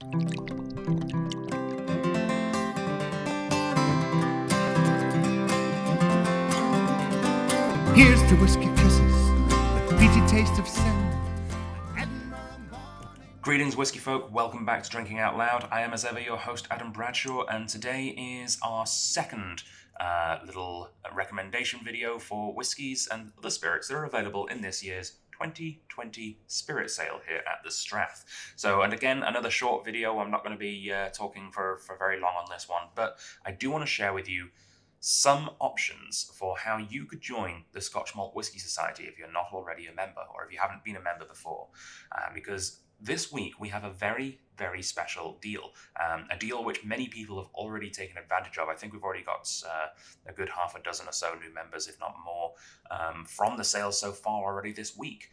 Here's to whiskey kisses, the peaty taste of sin. Greetings, whiskey folk. Welcome back to Drinking Out Loud. I am, as ever, your host, Adam Bradshaw, and today is our second little recommendation video for whiskies and other spirits that are available in this year's 2020 spirit sale here at the Strath. So, and again, another short video. I'm not going to be talking for very long on this one, but I do want to share with you some options for how you could join the Scotch Malt Whisky Society if you're not already a member or if you haven't been a member before, because this week we have a very, very special deal, a deal which many people have already taken advantage of. I think we've already got a good half a dozen or so new members, if not more, from the sales so far already this week.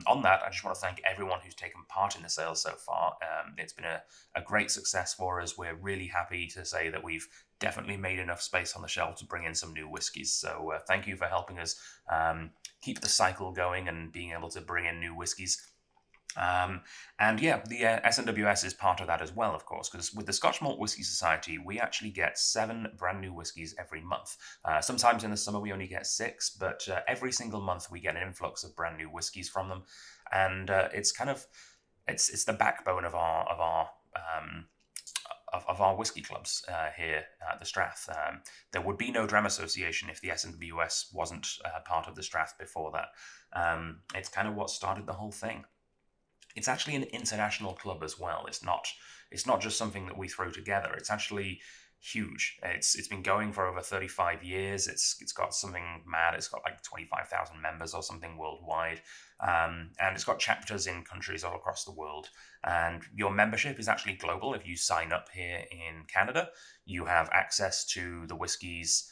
On that, I just want to thank everyone who's taken part in the sales so far. It's been a great success for us. We're really happy to say that we've definitely made enough space on the shelf to bring in some new whiskies. So thank you for helping us keep the cycle going and being able to bring in new whiskies. And yeah, the SMWS is part of that as well, of course, because with the Scotch Malt Whisky Society, we actually get 7 brand new whiskies every month. Sometimes in the summer we only get 6, but every single month we get an influx of brand new whiskies from them, and it's kind of it's the backbone of our whiskey clubs here at the Strath. There would be no Dram Association if the SMWS wasn't part of the Strath before that. It's kind of what started the whole thing. It's actually an international club as well. It's not just something that we throw together. It's actually huge. It's been going for over 35 years. It's got something mad. It's got like 25,000 members or something worldwide. And it's got chapters in countries all across the world. And your membership is actually global. If you sign up here in Canada, you have access to the whiskies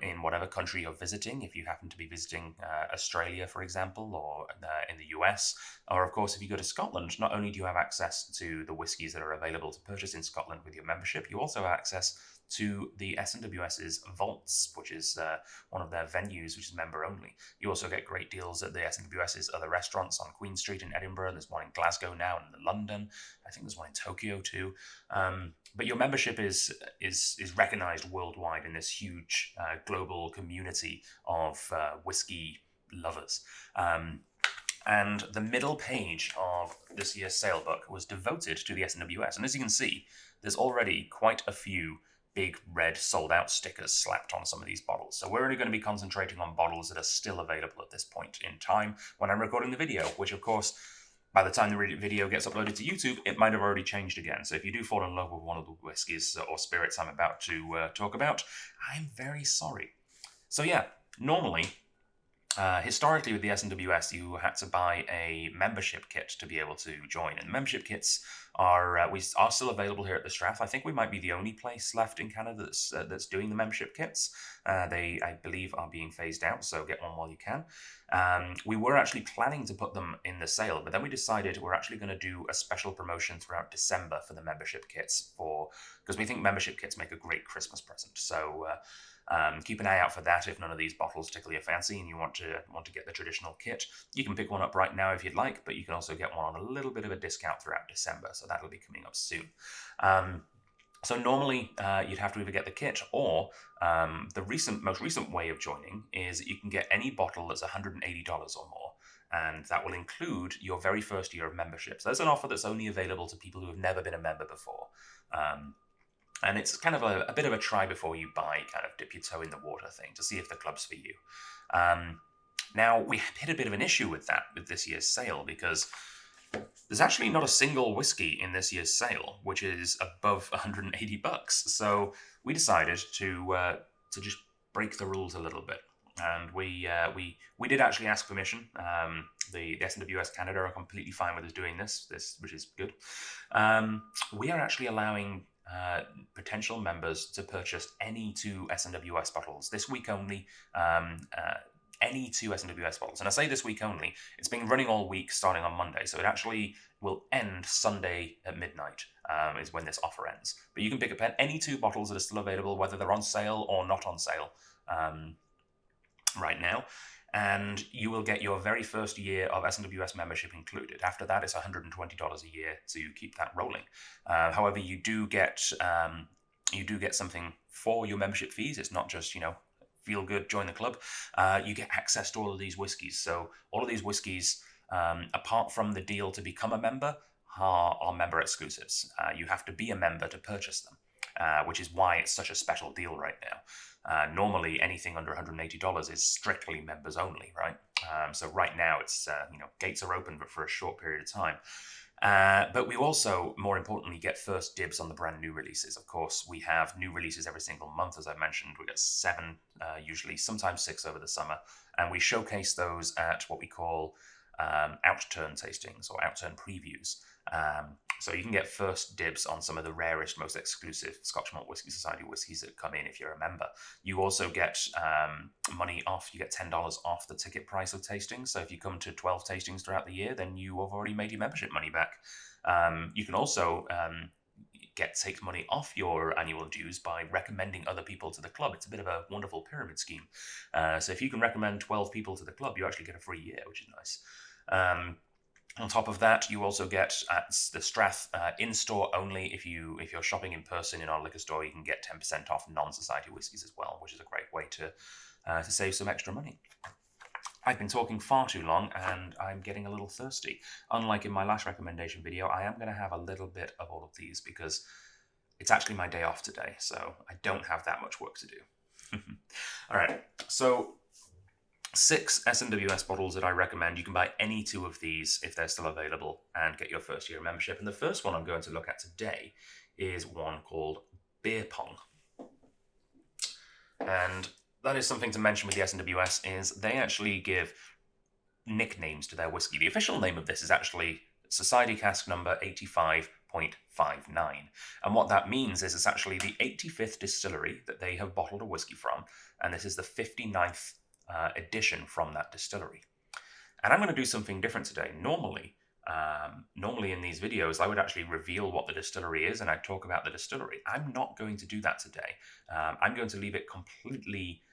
in whatever country you're visiting. If you happen to be visiting Australia, for example, or in the US, or of course, if you go to Scotland, not only do you have access to the whiskies that are available to purchase in Scotland with your membership, you also have access to the SMWS's Vaults, which is one of their venues, which is member only. You also get great deals at the SMWS's other restaurants on Queen Street in Edinburgh. There's one in Glasgow now and in London. I think there's one in Tokyo too. But your membership is recognized worldwide in this huge global community of whiskey lovers. And the middle page of this year's sale book was devoted to the SMWS. And as you can see, there's already quite a few big red sold out stickers slapped on some of these bottles. So we're only going to be concentrating on bottles that are still available at this point in time when I'm recording the video, which of course, by the time the video gets uploaded to YouTube, it might have already changed again. So if you do fall in love with one of the whiskies or spirits I'm about to talk about, I'm very sorry. So yeah, normally, historically with the SMWS, you had to buy a membership kit to be able to join. And membership kits are still available here at the Strath. I think we might be the only place left in Canada that's doing the membership kits. They, I believe, are being phased out, so get one while you can. We were actually planning to put them in the sale, but then we decided we're actually going to do a special promotion throughout December for the membership kits, because we think membership kits make a great Christmas present. So keep an eye out for that if none of these bottles tickle your fancy and you want to get the traditional kit. You can pick one up right now if you'd like, but you can also get one on a little bit of a discount throughout December, so that'll be coming up soon. So normally you'd have to either get the kit or the most recent way of joining is that you can get any bottle that's $180 or more, and that will include your very first year of membership. So that's an offer that's only available to people who have never been a member before. And it's kind of a bit of a try before you buy, kind of dip your toe in the water thing to see if the club's for you. Now, we hit a bit of an issue with that with this year's sale because there's actually not a single whiskey in this year's sale which is above $180. So we decided to just break the rules a little bit. And we did actually ask permission. The SMWS Canada are completely fine with us doing this, which is good. We are actually allowing potential members to purchase any 2 SMWS bottles this week only. Any 2 SMWS bottles. And I say this week only, it's been running all week starting on Monday, so it actually will end Sunday at midnight is when this offer ends. But you can pick up any 2 bottles that are still available, whether they're on sale or not on sale right now. and you will get your very first year of SMWS membership included. After that, it's $120 a year to keep that rolling. However, you do get something for your membership fees. It's not just, feel good, join the club. You get access to all of these whiskies. So all of these whiskies, apart from the deal to become a member, are member exclusives. You have to be a member to purchase them, which is why it's such a special deal right now. Normally, anything under $180 is strictly members only, right? So right now, it's gates are open, but for a short period of time. But we also, more importantly, get first dibs on the brand new releases. Of course, we have new releases every single month, as I mentioned. We get 7, usually, sometimes 6 over the summer. And we showcase those at what we call outturn tastings or outturn previews. So you can get first dibs on some of the rarest, most exclusive Scotch Malt Whisky Society whiskies that come in if you're a member. You also get money off. You get $10 off the ticket price of tastings. So if you come to 12 tastings throughout the year, then you have already made your membership money back. You can also take money off your annual dues by recommending other people to the club. It's a bit of a wonderful pyramid scheme. So if you can recommend 12 people to the club, you actually get a free year, which is nice. On top of that, you also get the Strath in-store only. If you're shopping in person in our liquor store, you can get 10% off non-society whiskies as well, which is a great way to save some extra money. I've been talking far too long, and I'm getting a little thirsty. Unlike in my last recommendation video, I am going to have a little bit of all of these because it's actually my day off today, so I don't have that much work to do. All right, so 6 SMWS bottles that I recommend. You can buy any 2 of these if they're still available and get your first year membership. And the first one I'm going to look at today is one called Beer Pong. And that is something to mention with the SMWS is they actually give nicknames to their whiskey. The official name of this is actually Society Cask number 85.59. And what that means is it's actually the 85th distillery that they have bottled a whiskey from. And this is the 59th edition from that distillery. And I'm going to do something different today. Normally in these videos, I would actually reveal what the distillery is and I'd talk about the distillery. I'm not going to do that today. I'm going to leave it completely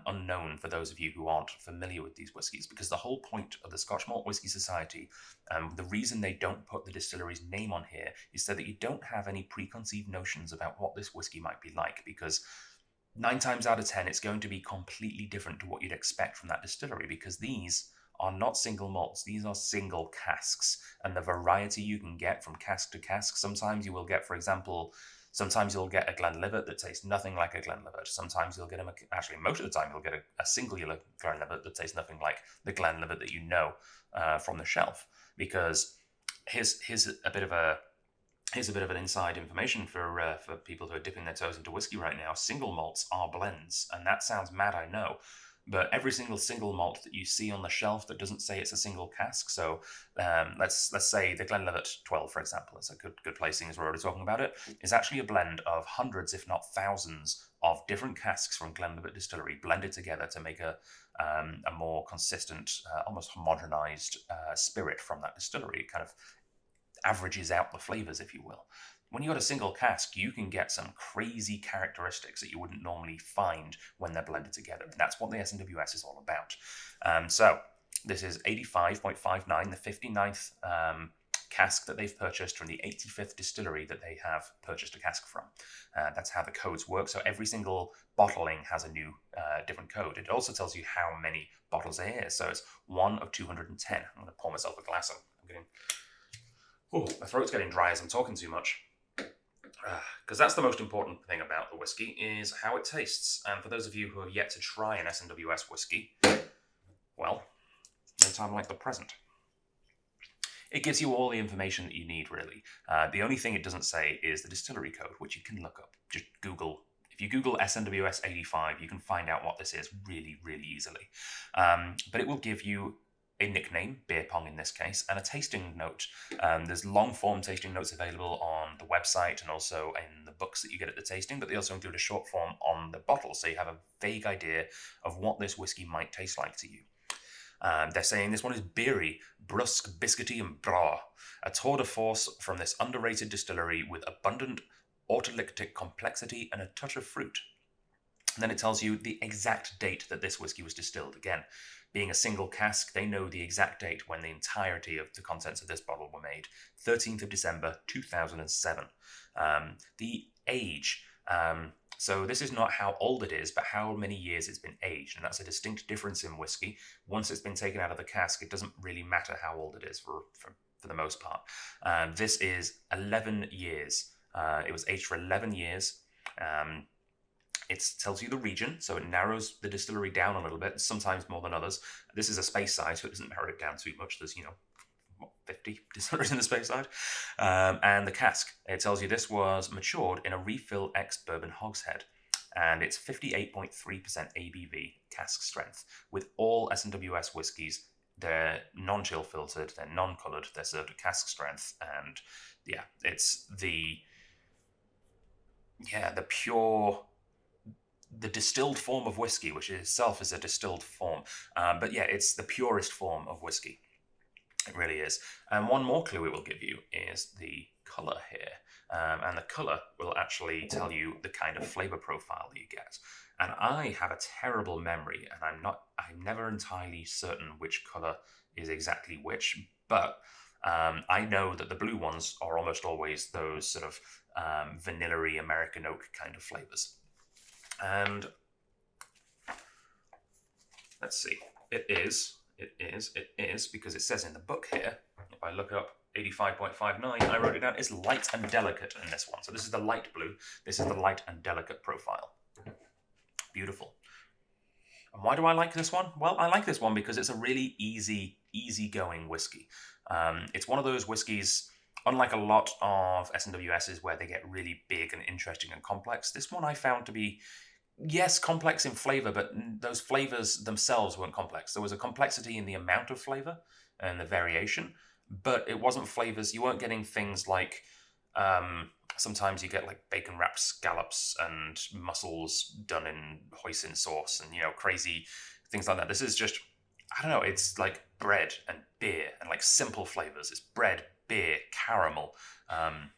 unknown for those of you who aren't familiar with these whiskies, because the whole point of the Scotch Malt Whisky Society, the reason they don't put the distillery's name on here is so that you don't have any preconceived notions about what this whiskey might be like, because 9 times out of 10, it's going to be completely different to what you'd expect from that distillery, because these are not single malts. These are single casks, and the variety you can get from cask to cask. Sometimes you will get, for example, you'll get a Glenlivet that tastes nothing like a Glenlivet. Sometimes you'll get actually most of the time you'll get a singular Glenlivet that tastes nothing like the Glenlivet that you know from the shelf. Because here's a bit of an inside information for people who are dipping their toes into whiskey right now. Single malts are blends, and that sounds mad, I know. But every single malt that you see on the shelf that doesn't say it's a single cask, so let's say the Glenlivet 12, for example, it's a good placing as we're already talking about it, is actually a blend of hundreds, if not thousands, of different casks from Glenlivet Distillery blended together to make a more consistent, almost homogenized spirit from that distillery. It kind of averages out the flavors, if you will. When you got a single cask, you can get some crazy characteristics that you wouldn't normally find when they're blended together. And that's what the SMWS is all about. So this is 85.59, the 59th cask that they've purchased from the 85th distillery that they have purchased a cask from. That's how the codes work. So every single bottling has a new different code. It also tells you how many bottles are here. So it's 1 of 210. I'm going to pour myself a glass of. My throat's getting dry as I'm talking too much. Because that's the most important thing about the whiskey, is how it tastes. And for those of you who have yet to try an SMWS whiskey, well, no time like the present. It gives you all the information that you need, really. The only thing it doesn't say is the distillery code, which you can look up. Just Google. If you Google SMWS 85, you can find out what this is really, really easily. But it will give you a nickname, Beer Pong in this case, and a tasting note. There's long-form tasting notes available on the website and also in the books that you get at the tasting, but they also include a short form on the bottle, so you have a vague idea of what this whiskey might taste like to you. They're saying this one is beery, brusque, biscuity, and bra. A tour de force from this underrated distillery with abundant autolytic complexity and a touch of fruit. And then it tells you the exact date that this whiskey was distilled. Again, being a single cask, they know the exact date when the entirety of the contents of this bottle were made. 13th of December, 2007. The age. So this is not how old it is, but how many years it's been aged. And that's a distinct difference in whiskey. Once it's been taken out of the cask, it doesn't really matter how old it is for the most part. This is 11 years. It was aged for 11 years. It tells you the region, so it narrows the distillery down a little bit, sometimes more than others. This is a space side, so it doesn't narrow it down too much. There's, 50 distilleries in the space side. And the cask, it tells you this was matured in a refill ex-bourbon hogshead. And it's 58.3% ABV cask strength. With all SMWS whiskies, they're non-chill filtered, they're non-coloured, they're served at cask strength. And yeah, it's the pure... the distilled form of whiskey, which itself is a distilled form. But yeah, it's the purest form of whiskey. It really is. And one more clue it will give you is the colour here. And the colour will actually tell you the kind of flavour profile that you get. And I have a terrible memory, and I'm never entirely certain which colour is exactly which, but I know that the blue ones are almost always those sort of vanilla-y American oak kind of flavours. And let's see, it is, because it says in the book here, if I look up 85.59, I wrote it down, it's light and delicate in this one. So this is the light blue, this is the light and delicate profile. Beautiful. And why do I like this one? Well, I like this one because it's a really easy-going whiskey. It's one of those whiskies, unlike a lot of SMWSs where they get really big and interesting and complex, this one I found to be, yes, complex in flavour, but those flavours themselves weren't complex. There was a complexity in the amount of flavour and the variation, but it wasn't flavours. You weren't getting things like, sometimes you get like bacon wrapped scallops and mussels done in hoisin sauce and, crazy things like that. This is just, I don't know, it's like bread and beer and like simple flavours. It's bread, beer, caramel. What am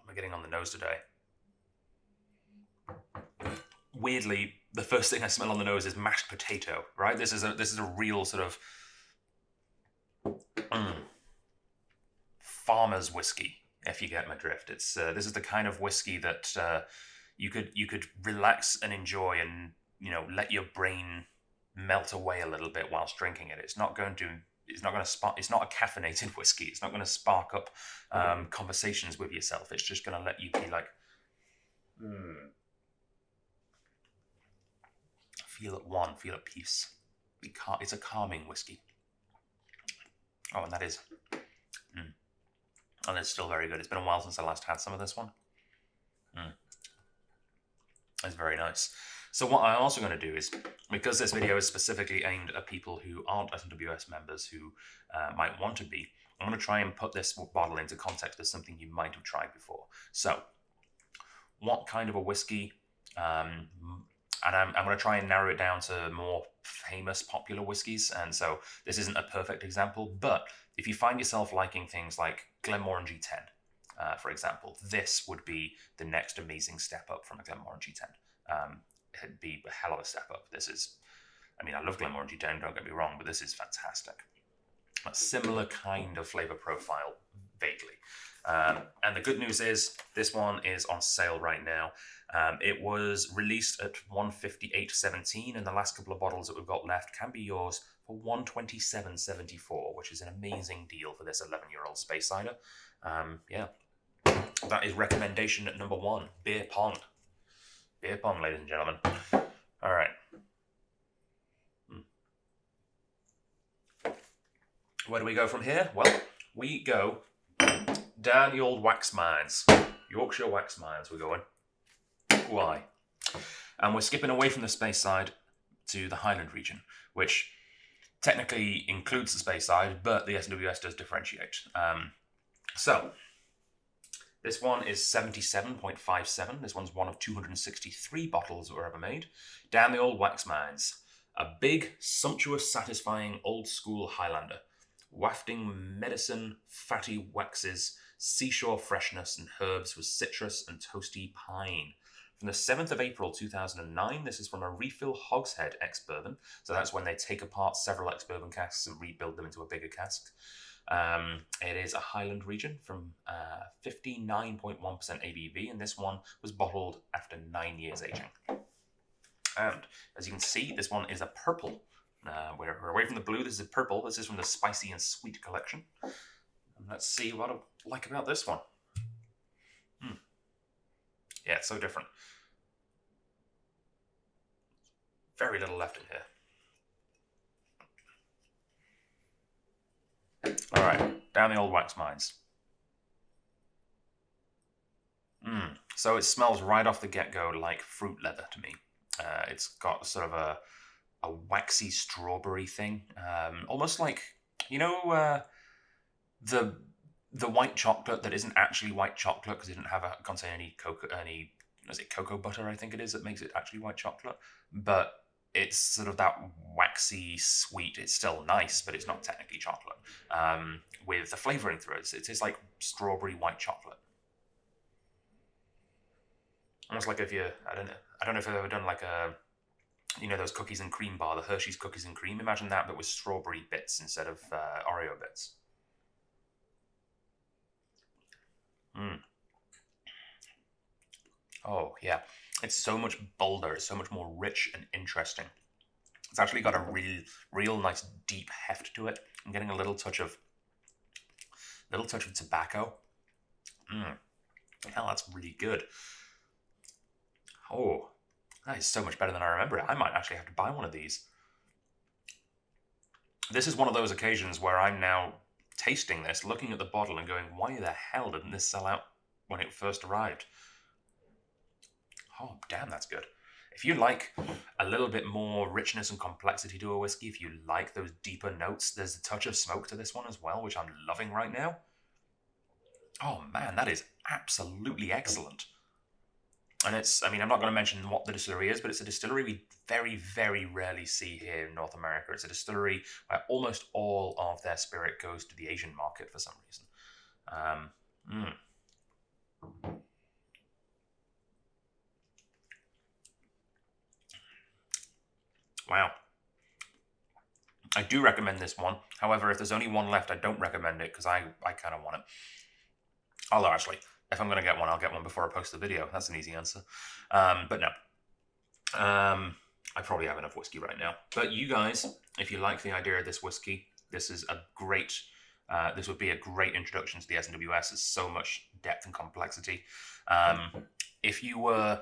I getting on the nose today? Weirdly, the first thing I smell on the nose is mashed potato, right? This is a real sort of farmer's whiskey, if you get my drift. It's this is the kind of whiskey that you could relax and enjoy, and let your brain melt away a little bit whilst drinking it. It's not a caffeinated whiskey. It's not going to spark up conversations with yourself. It's just going to let you be like, feel at one, feel at peace. It's a calming whiskey. Oh, and that is, and it's still very good. It's been a while since I last had some of this one. It's very nice. So what I'm also going to do is, because this video is specifically aimed at people who aren't SMWS members who might want to be, I'm going to try and put this bottle into context as something you might have tried before. So, what kind of a whiskey? And I'm going to try and narrow it down to more famous, popular whiskies. And so this isn't a perfect example, but if you find yourself liking things like Glenmorangie G10, for example, this would be the next amazing step up from a Glenmorangie G10. It'd be a hell of a step up. I love Glenmorangie G10, don't get me wrong, but this is fantastic. A similar kind of flavor profile, vaguely. And the good news is this one is on sale right now. It was released at $158.17, and the last couple of bottles that we've got left can be yours for $127.74, which is an amazing deal for this 11-year-old space cider. That is recommendation at number 1, Beer Pong. Beer Pong, ladies and gentlemen. All right. Where do we go from here? Well, we go down the old wax mines. Yorkshire wax mines we're going. Why? And we're skipping away from the space side to the Highland region, which technically includes the space side, but the SMWS does differentiate. So, this one is 77.57. This one's one of 263 bottles that were ever made. Down the old wax mines. A big, sumptuous, satisfying, old-school Highlander. Wafting medicine, fatty waxes, seashore freshness, and herbs with citrus and toasty pine. From from the 7th of April 2009. This is from a refill hogshead ex-bourbon. So that's when they take apart several ex-bourbon casks and rebuild them into a bigger cask. It is a Highland region from 59.1% ABV, and this one was bottled after 9 years aging. And as you can see, this one is a purple. We're away from the blue. This is a purple. This is from the Spicy and Sweet collection. And let's see what I like about this one. Yeah, it's so different. Very little left in here. All right, down the old wax mines. So it smells right off the get-go like fruit leather to me. It's got sort of a waxy strawberry thing, almost like, you know, the white chocolate that isn't actually white chocolate because it didn't contain any cocoa butter, I think it is, that makes it actually white chocolate. But it's sort of that waxy sweet. It's still nice, but it's not technically chocolate. With the flavoring through it, it tastes like strawberry white chocolate. Almost like if I don't know if you've ever done like those cookies and cream bar, the Hershey's cookies and cream. Imagine that, but with strawberry bits instead of Oreo bits. Oh, yeah. It's so much bolder. It's so much more rich and interesting. It's actually got a real nice deep heft to it. I'm getting a little touch of tobacco. Hell, that's really good. Oh, that is so much better than I remember it. I might actually have to buy one of these. This is one of those occasions where I'm now tasting this, looking at the bottle and going, why the hell didn't this sell out when it first arrived? Oh, damn, that's good. If you like a little bit more richness and complexity to a whiskey, if you like those deeper notes, there's a touch of smoke to this one as well, which I'm loving right now. Oh, man, that is absolutely excellent. And I'm not going to mention what the distillery is, but it's a distillery we very, very rarely see here in North America. It's a distillery where almost all of their spirit goes to the Asian market for some reason. Wow. I do recommend this one. However, if there's only one left, I don't recommend it because I kind of want it. Although, actually, if I'm going to get one, I'll get one before I post the video. That's an easy answer. But no. I probably have enough whiskey right now. But you guys, if you like the idea of this whiskey, this is a great... this would be a great introduction to the SMWS. There's so much depth and complexity. If you were...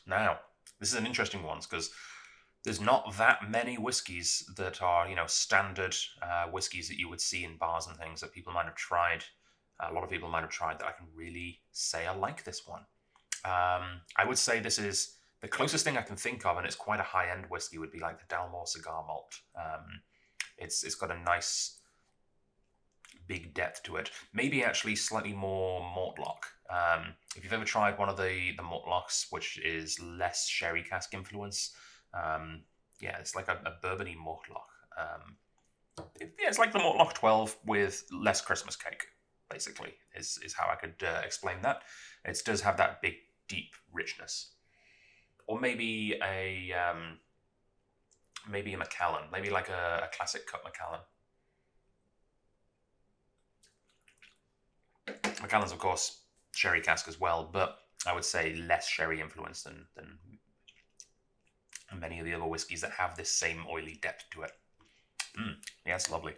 Now, this is an interesting one because there's not that many whiskies that are, standard whiskies that you would see in bars and things that people might have tried. A lot of people might have tried that I can really say I like this one. I would say this is the closest thing I can think of, and it's quite a high-end whiskey, would be like the Dalmore Cigar Malt. It's got a nice big depth to it. Maybe actually slightly more Mortlock. If you've ever tried one of the Mortlocks, which is less sherry cask influence, it's like a bourbony Mortlock. It's like the Mortlock 12 with less Christmas cake, basically, is how I could explain that. It does have that big, deep richness. Or maybe a Macallan, maybe like a classic cut Macallan. Macallan's, of course, sherry cask as well, but I would say less sherry influence than many of the other whiskies that have this same oily depth to it. Yeah, it's lovely.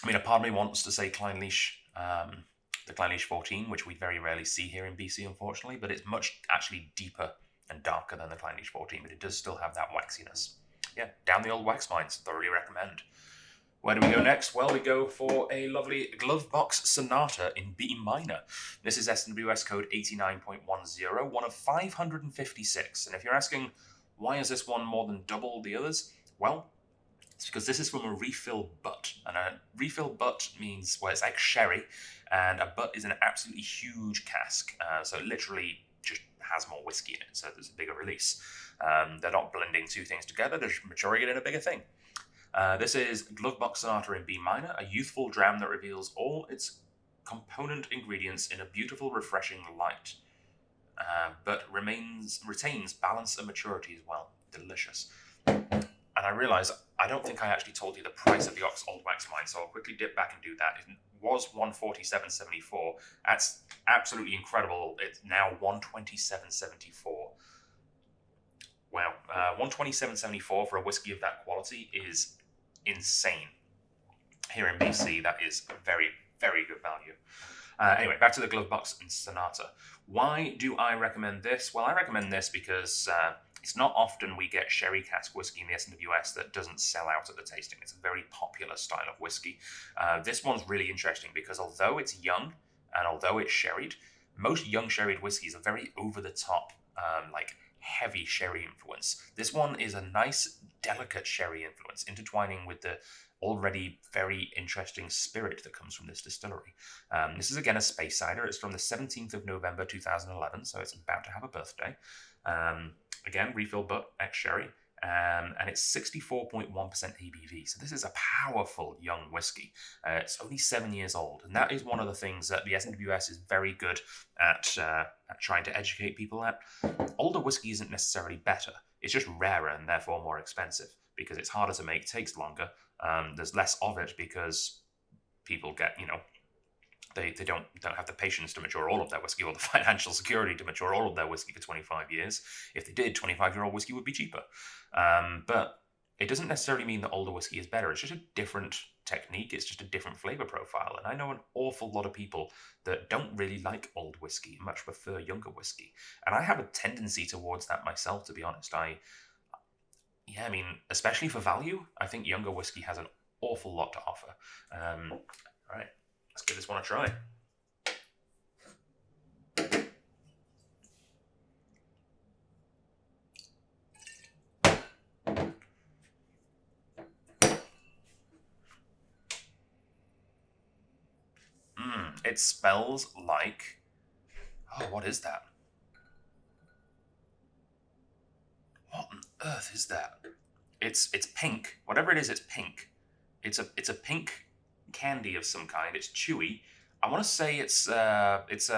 A part of me wants to say Clynelish, the Clynelish 14, which we very rarely see here in BC, unfortunately, but it's much actually deeper and darker than the Clynelish 14, but it does still have that waxiness. Yeah, down the old wax mines, thoroughly recommend. Where do we go next? Well, we go for a lovely Glovebox Sonata in B minor. This is SMWS code 89.10, one of 556. And if you're asking, why is this one more than double the others? Well, it's because this is from a refill butt. And a refill butt means, well, it's like sherry, and a butt is an absolutely huge cask. So it literally just has more whiskey in it, so there's a bigger release. They're not blending two things together, they're just maturing it in a bigger thing. This is Glovebox Sonata in B minor, a youthful dram that reveals all its component ingredients in a beautiful, refreshing light, but retains balance and maturity as well. Delicious. And I realise I don't think I actually told you the price of the Old Wax Wine, so I'll quickly dip back and do that. It was $147.74. That's absolutely incredible. It's now $127.74. Wow, $127.74 for a whiskey of that quality is insane. Here in BC, that is a very, very good value. Anyway, back to the Glove Box and Sonata. Why do I recommend this? Well, I recommend this because it's not often we get sherry cask whiskey in the SMWS that doesn't sell out at the tasting. It's a very popular style of whiskey. This one's really interesting because although it's young and although it's sherried, most young sherried whiskies are very over-the-top, like heavy sherry influence. This one is a nice, delicate sherry influence, intertwining with the already very interesting spirit that comes from this distillery. This is again a space cider. It's from the 17th of November 2011, so it's about to have a birthday. Again, refill but ex-sherry, and it's 64.1% ABV. So this is a powerful young whiskey. It's only 7 years old, and that is one of the things that the SMWS is very good at trying to educate people at. Older whiskey isn't necessarily better. It's just rarer and therefore more expensive because it's harder to make, takes longer. There's less of it because people get, they don't have the patience to mature all of their whiskey or the financial security to mature all of their whiskey for 25 years. If they did, 25-year-old whiskey would be cheaper. But it doesn't necessarily mean that older whiskey is better. It's just a different technique. It's just a different flavor profile. And I know an awful lot of people that don't really like old whiskey, much prefer younger whiskey. And I have a tendency towards that myself, to be honest. Especially for value, I think younger whiskey has an awful lot to offer. All right, let's give this one a try. It smells like... Oh, what is that? What on earth is that? It's pink. Whatever it is, it's pink. It's a pink candy of some kind. It's chewy. I want to say it's those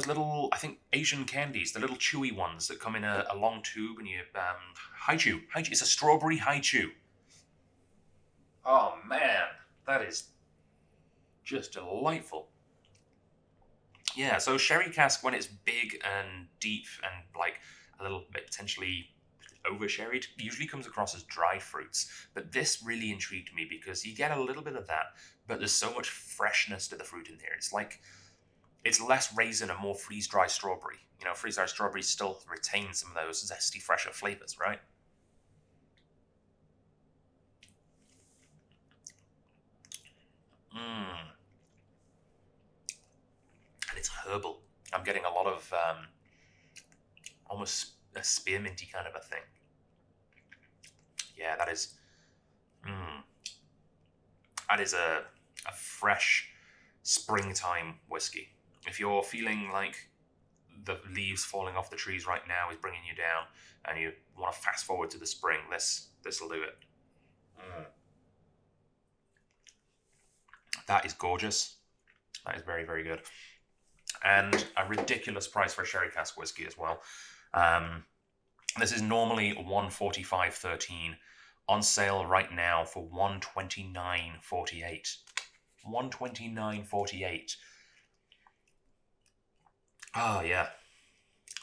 little, I think, Asian candies, the little chewy ones that come in a long tube, and you Haichu. It's a strawberry Haichu. Oh man, that is just delightful. Yeah, so sherry cask, when it's big and deep and like a little bit potentially over-sherried, usually comes across as dry fruits. But this really intrigued me because you get a little bit of that, but there's so much freshness to the fruit in there. It's like, it's less raisin and more freeze-dried strawberry. Freeze-dried strawberry still retains some of those zesty, fresher flavors, right? And it's herbal. I'm getting a lot of almost a spearminty kind of a thing. Yeah, that is a fresh springtime whiskey. If you're feeling like the leaves falling off the trees right now is bringing you down and you want to fast forward to the spring, this will do it. That is gorgeous. That is very, very good. And a ridiculous price for a sherry cask whiskey as well. This is normally $145.13, on sale right now for $129.48. $129.48. Oh yeah,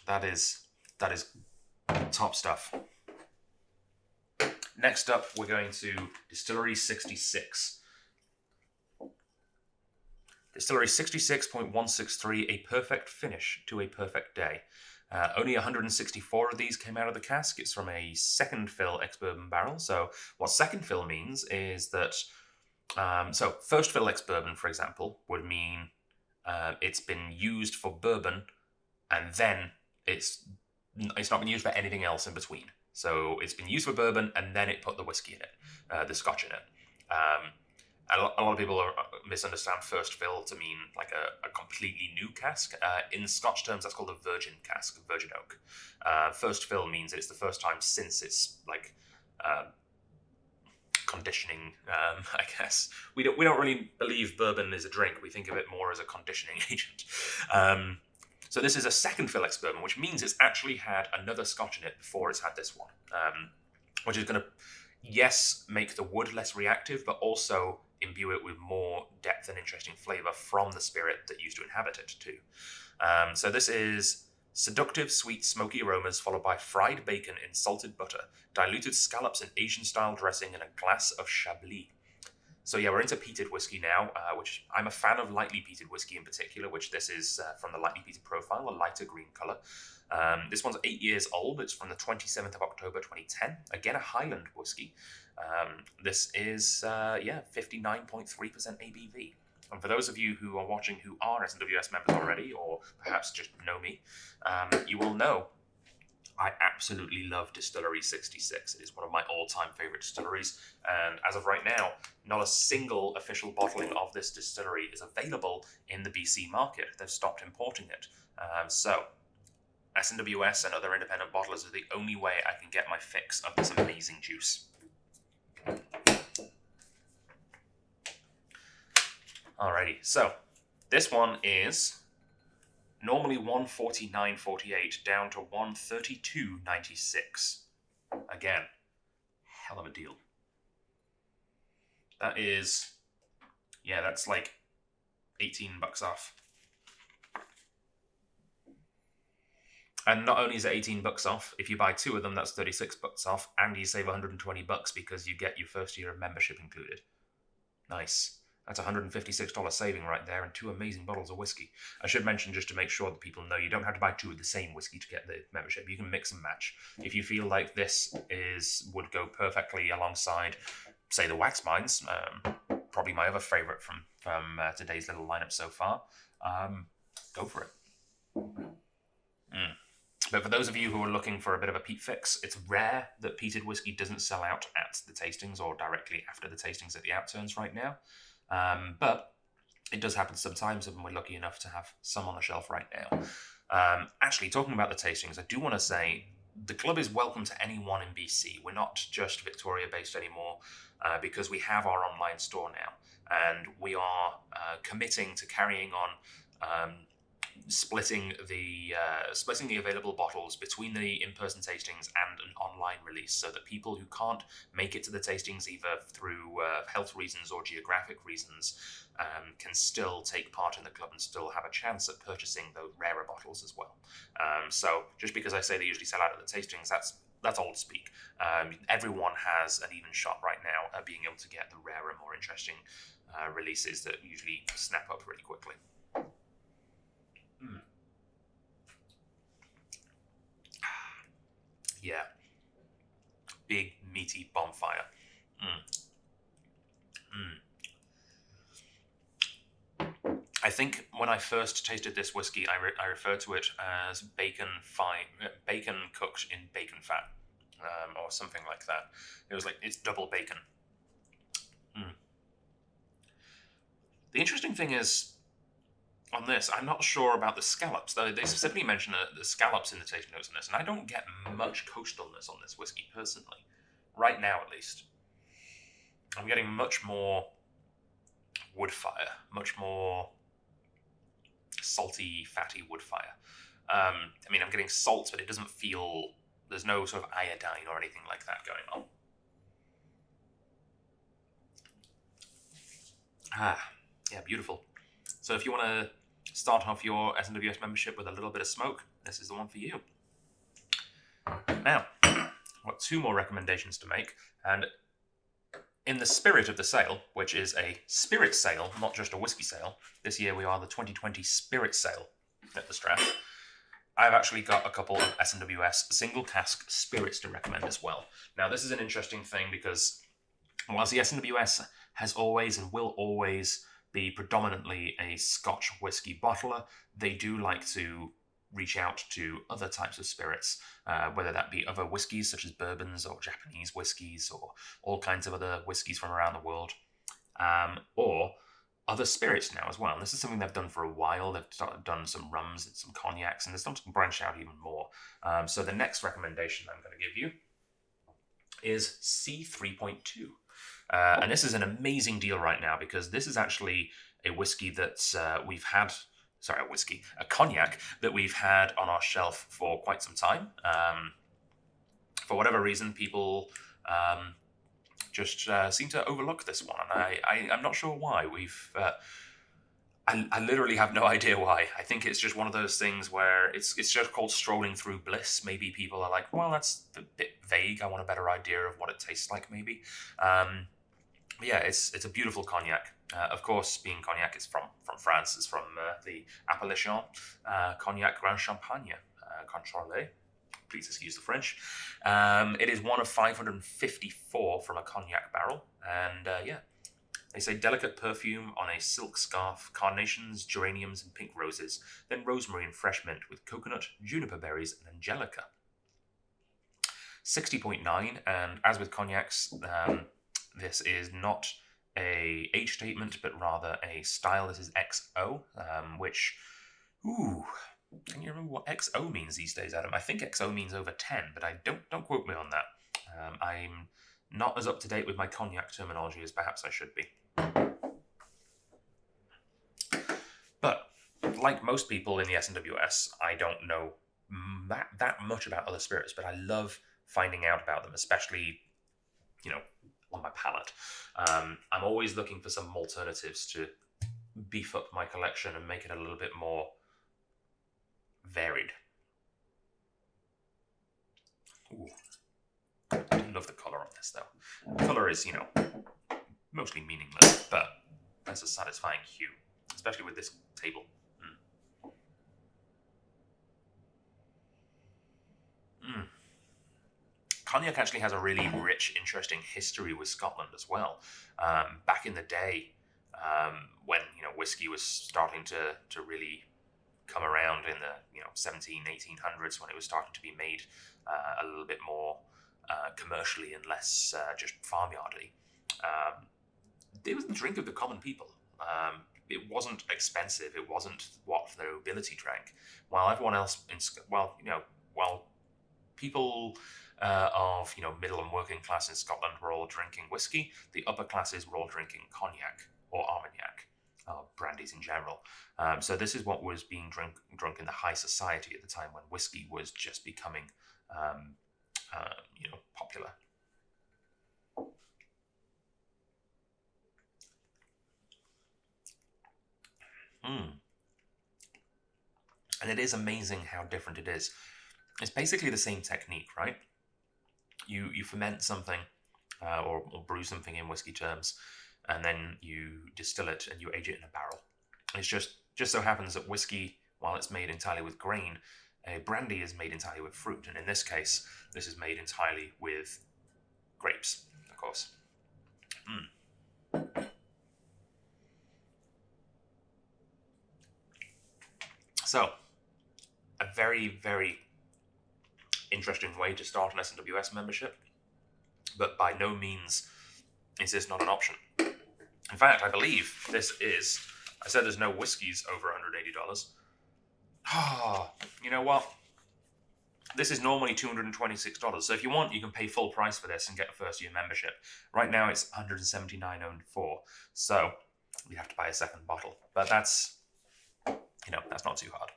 that is top stuff. Next up, we're going to Distillery 66. Distillery 66.163, a perfect finish to a perfect day. Only 164 of these came out of the cask. It's from a second fill ex-bourbon barrel. So what second fill means is that, so first fill ex-bourbon, for example, would mean it's been used for bourbon and then it's not been used for anything else in between. So it's been used for bourbon and then it put the whiskey in it, the scotch in it. A lot of people misunderstand first fill to mean like a completely new cask. In Scotch terms, that's called a virgin cask, virgin oak. First fill means it's the first time since it's like conditioning, I guess. We don't really believe bourbon is a drink. We think of it more as a conditioning agent. So this is a second fill ex bourbon, which means it's actually had another Scotch in it before it's had this one, which is going to, yes, make the wood less reactive, but also imbue it with more depth and interesting flavor from the spirit that used to inhabit it too. So this is seductive, sweet, smoky aromas followed by fried bacon in salted butter, diluted scallops in Asian-style dressing, and a glass of Chablis. So yeah, we're into peated whiskey now, which I'm a fan of lightly peated whiskey in particular, which this is from the lightly peated profile, a lighter green color. This one's 8 years old. It's from the 27th of October 2010. Again, a Highland whiskey. This is, 59.3% ABV. And for those of you who are watching who are SMWS members already, or perhaps just know me, you will know I absolutely love Distillery 66. It is one of my all-time favorite distilleries. And as of right now, not a single official bottling of this distillery is available in the BC market. They've stopped importing it. So SMWS and other independent bottlers are the only way I can get my fix of this amazing juice. Alrighty, so this one is normally $149.48 down to $132.96. Again, hell of a deal. That is, yeah, that's like $18 off. And not only is it $18 off, if you buy 2 of them, that's $36 off, and you save $120 because you get your first year of membership included. Nice. That's a $156 saving right there, and 2 amazing bottles of whiskey. I should mention, just to make sure that people know, you don't have to buy 2 of the same whiskey to get the membership. You can mix and match. If you feel like this would go perfectly alongside, say, the Wax Mines, probably my other favorite from today's little lineup so far, go for it. But for those of you who are looking for a bit of a peat fix, it's rare that peated whiskey doesn't sell out at the tastings or directly after the tastings at the outturns right now. But it does happen sometimes, and we're lucky enough to have some on the shelf right now. Actually, talking about the tastings, I do want to say the club is welcome to anyone in BC. We're not just Victoria-based anymore, because we have our online store now, and we are committing to carrying on splitting the available bottles between the in-person tastings and an online release, so that people who can't make it to the tastings either through health reasons or geographic reasons can still take part in the club and still have a chance at purchasing those rarer bottles as well. So just because I say they usually sell out at the tastings, that's old speak. Everyone has an even shot right now at being able to get the rarer, more interesting releases that usually snap up really quickly. Yeah. Big, meaty bonfire. I think when I first tasted this whiskey, I referred to it as bacon cooked in bacon fat, or something like that. It was like, it's double bacon. The interesting thing is, on this, I'm not sure about the scallops. They specifically mention the scallops in the tasting notes on this, and I don't get much coastalness on this whiskey personally. Right now, at least. I'm getting much more wood fire, much more salty, fatty wood fire. I'm getting salt, but it doesn't feel, there's no sort of iodine or anything like that going on. Yeah, beautiful. So if you want to start off your SMWS membership with a little bit of smoke, this is the one for you. Now, I've got 2 more recommendations to make, and in the spirit of the sale, which is a spirit sale, not just a whiskey sale, this year we are the 2020 Spirit Sale at the Strath, I've actually got a couple of SMWS single cask spirits to recommend as well. Now, this is an interesting thing because whilst the SMWS has always and will always be predominantly a Scotch whiskey bottler, they do like to reach out to other types of spirits, whether that be other whiskies such as bourbons or Japanese whiskies or all kinds of other whiskies from around the world, or other spirits now as well. And this is something they've done for a while. They've done some rums and some cognacs, and they're starting to branch out even more. So the next recommendation I'm going to give you is C3.2. And this is an amazing deal right now because this is actually a whiskey that we've had. Sorry, a cognac that we've had on our shelf for quite some time. For whatever reason, people just seem to overlook this one, and I'm not sure why. I literally have no idea why. I think it's just one of those things where it's just called strolling through bliss. Maybe people are like, well, that's a bit vague. I want a better idea of what it tastes like, maybe. But yeah, it's a beautiful cognac. Of course, being cognac, it's from France. It's from the Appellation Cognac Grand Champagne, Contrôlé. Please excuse the French. It is one of 554 from a cognac barrel. And yeah, they say delicate perfume on a silk scarf, carnations, geraniums, and pink roses, then rosemary and fresh mint with coconut, juniper berries, and angelica. 60.9, and as with cognacs, this is not a age statement, but rather a style. This is XO, which, can you remember what XO means these days, Adam? I think XO means over 10, but I don't quote me on that. I'm not as up to date with my cognac terminology as perhaps I should be. But like most people in the SMWS, I don't know that much about other spirits, but I love finding out about them, especially, on my palate. I'm always looking for some alternatives to beef up my collection and make it a little bit more varied. Ooh. I do love the colour on this, though. The colour is, mostly meaningless, but that's a satisfying hue, especially with this table. Cognac actually has a really rich, interesting history with Scotland as well. Back in the day, when whiskey was starting to really come around in the 1800s, when it was starting to be made a little bit more commercially and less just farmyardy. It was the drink of the common people. It wasn't expensive. It wasn't what the nobility drank. While everyone else while people of middle and working class in Scotland were all drinking whiskey, the upper classes were all drinking cognac or armagnac, brandies in general. So this is what was being drunk in the high society at the time, when whiskey was just becoming popular. And it is amazing how different it is. It's basically the same technique, right? You ferment something or brew something in whiskey terms, and then you distill it and you age it in a barrel. It's just so happens that whiskey, while it's made entirely with grain, a brandy is made entirely with fruit. And in this case, this is made entirely with grapes, of course. So, a very, very interesting way to start an SMWS membership, but by no means is this not an option. In fact, I believe this is, I said there's no whiskeys over $180. You know what? This is normally $226. So if you want, you can pay full price for this and get a first-year membership. Right now, it's $179.04. So you have to buy a second bottle. But that's, that's not too hard.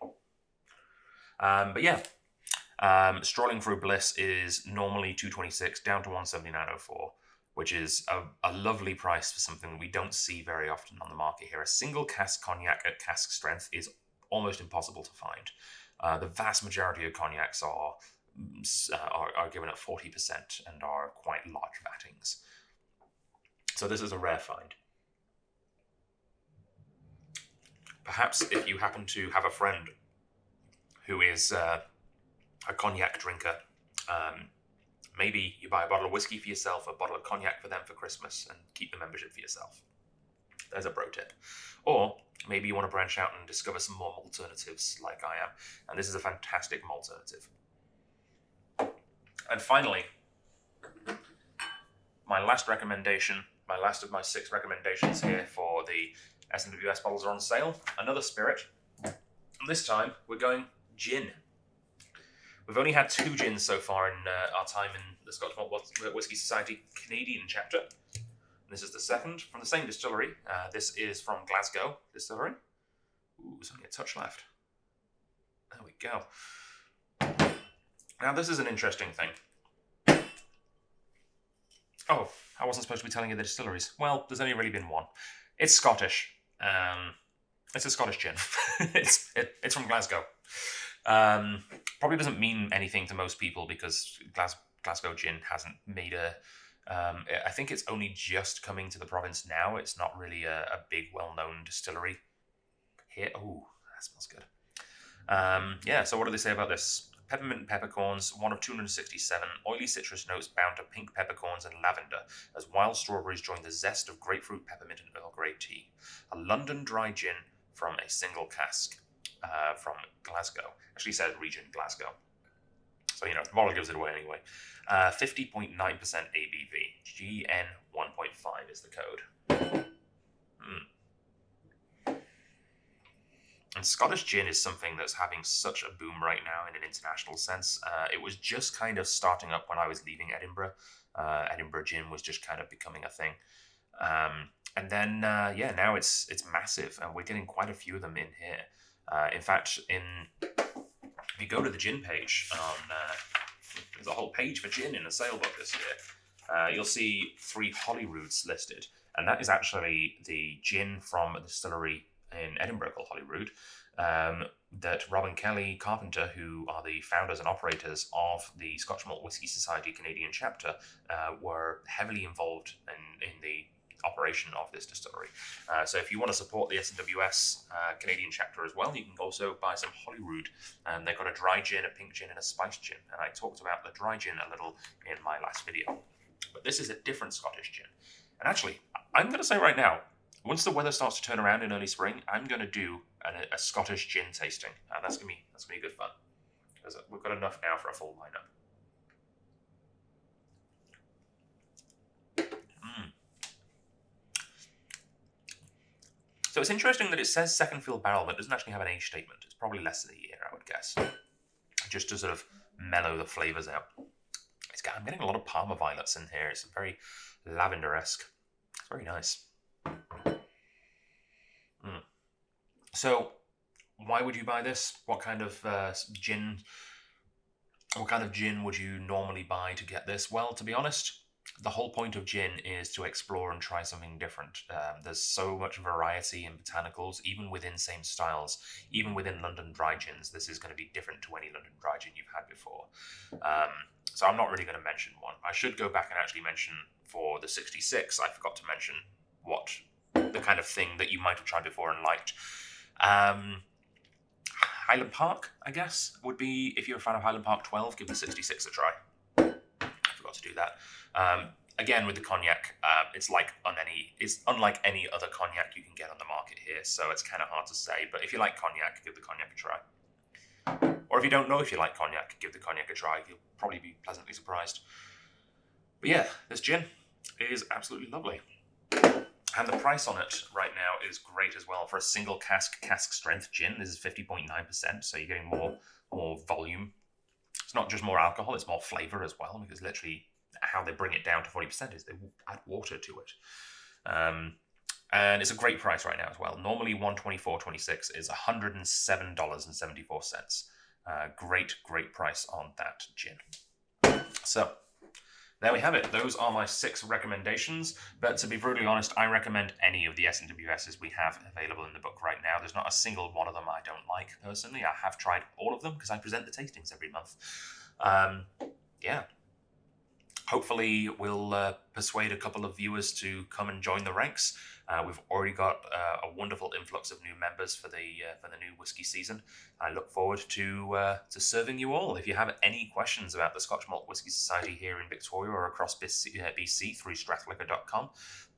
But yeah, strolling through bliss is normally $226 down to $179.04, which is a lovely price for something we don't see very often on the market here. A single cask cognac at cask strength is almost impossible to find. The vast majority of cognacs are given at 40% and are quite large vattings. So this is a rare find. Perhaps if you happen to have a friend who is a cognac drinker, maybe you buy a bottle of whiskey for yourself, a bottle of cognac for them for Christmas, and keep the membership for yourself. There's a pro tip. Or maybe you want to branch out and discover some more alternatives like I am. And this is a fantastic alternative. And finally, my last of my 6 recommendations here for the SMWS bottles are on sale. Another spirit. And this time, we're going gin. We've only had 2 gins so far in our time in the Scotch Malt Whisky Society Canadian chapter. This is the second from the same distillery. This is from Glasgow Distillery. Ooh, there's only a touch left. There we go. Now, this is an interesting thing. Oh, I wasn't supposed to be telling you the distilleries. Well, there's only really been one. It's Scottish. It's a Scottish gin. It's from Glasgow. Probably doesn't mean anything to most people because Glasgow gin hasn't made a... I think it's only just coming to the province now. It's not really a big, well-known distillery here. Oh, that smells good. Yeah, so what do they say about this? Peppermint peppercorns, 1 of 267, oily citrus notes bound to pink peppercorns and lavender, as wild strawberries join the zest of grapefruit, peppermint, and Earl Grey tea. A London dry gin from a single cask from Glasgow. Actually said region Glasgow. So, the bottle gives it away anyway. 50.9% ABV. GN 1.5 is the code. And Scottish gin is something that's having such a boom right now in an international sense. It was just kind of starting up when I was leaving Edinburgh. Edinburgh gin was just kind of becoming a thing. And then, now it's massive, and we're getting quite a few of them in here. In fact, if you go to the gin page, there's a whole page for gin in the sale book this year. You'll see 3 Holyrood's listed, and that is actually the gin from a distillery in Edinburgh called Holyrood, that Rob and Kelly Carpenter, who are the founders and operators of the Scotch Malt Whisky Society Canadian chapter, were heavily involved in the operation of this distillery. So if you want to support the SMWS Canadian chapter as well, you can also buy some Holyrood. They've got a dry gin, a pink gin, and a spiced gin. And I talked about the dry gin a little in my last video. But this is a different Scottish gin. And actually, I'm going to say right now, once the weather starts to turn around in early spring, I'm going to do a Scottish gin tasting. That's going to be good fun. Because we've got enough now for a full lineup. So it's interesting that it says second fill barrel, but it doesn't actually have an age statement. It's probably less than a year, I would guess. Just to sort of mellow the flavours out. I'm getting a lot of Parma violets in here. It's very lavender-esque. It's very nice. So, why would you buy this? What kind of gin? What kind of gin would you normally buy to get this? Well, to be honest, the whole point of gin is to explore and try something different. There's so much variety in botanicals, even within same styles, even within London dry gins. This is going to be different to any London dry gin you've had before. So I'm not really going to mention one. I should go back and actually mention for the 66. I forgot to mention what the kind of thing that you might have tried before and liked. Highland Park, I guess, would be, if you're a fan of Highland Park 12, give the 66 a try. I forgot to do that. Again, with the cognac, it's unlike any other cognac you can get on the market here, so it's kind of hard to say. But if you like cognac, give the cognac a try. Or if you don't know if you like cognac, give the cognac a try. You'll probably be pleasantly surprised. But yeah, this gin is absolutely lovely. And the price on it right now is great as well. For a single cask strength gin, this is 50.9%, so you're getting more volume. It's not just more alcohol, it's more flavour as well, because literally how they bring it down to 40% is they add water to it. And it's a great price right now as well. Normally $124.26 is $107.74. Great price on that gin. So there we have it. Those are my 6 recommendations. But to be brutally honest, I recommend any of the SMWSs we have available in the book right now. There's not a single one of them I don't like, personally. I have tried all of them because I present the tastings every month. Yeah. Hopefully we'll persuade a couple of viewers to come and join the ranks. We've already got a wonderful influx of new members for the new whiskey season. I look forward to serving you all. If you have any questions about the Scotch Malt Whisky Society here in Victoria or across BC through strathliquor.com,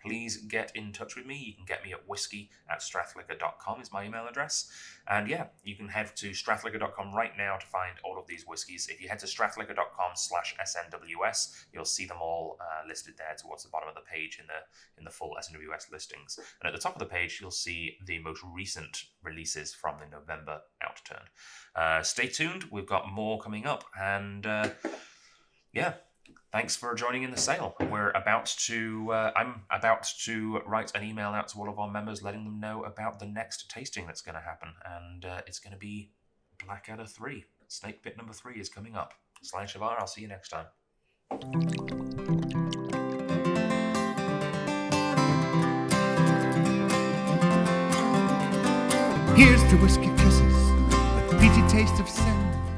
please get in touch with me. You can get me at whiskey@strathliquor.com is my email address. And yeah, you can head to strathliquor.com right now to find all of these whiskies. If you head to strathliquor.com/SMWS, you'll see them all listed there head towards the bottom of the page in the full SMWS listings. And at the top of the page, you'll see the most recent releases from the November outturn. Stay tuned. We've got more coming up. And yeah, thanks for joining in the sale. I'm about to write an email out to all of our members, letting them know about the next tasting that's going to happen. And it's going to be Blackadder 3. Snake Pit number 3 is coming up. /Shavar, I'll see you next time. Here's to whiskey kisses, the peaty taste of sin.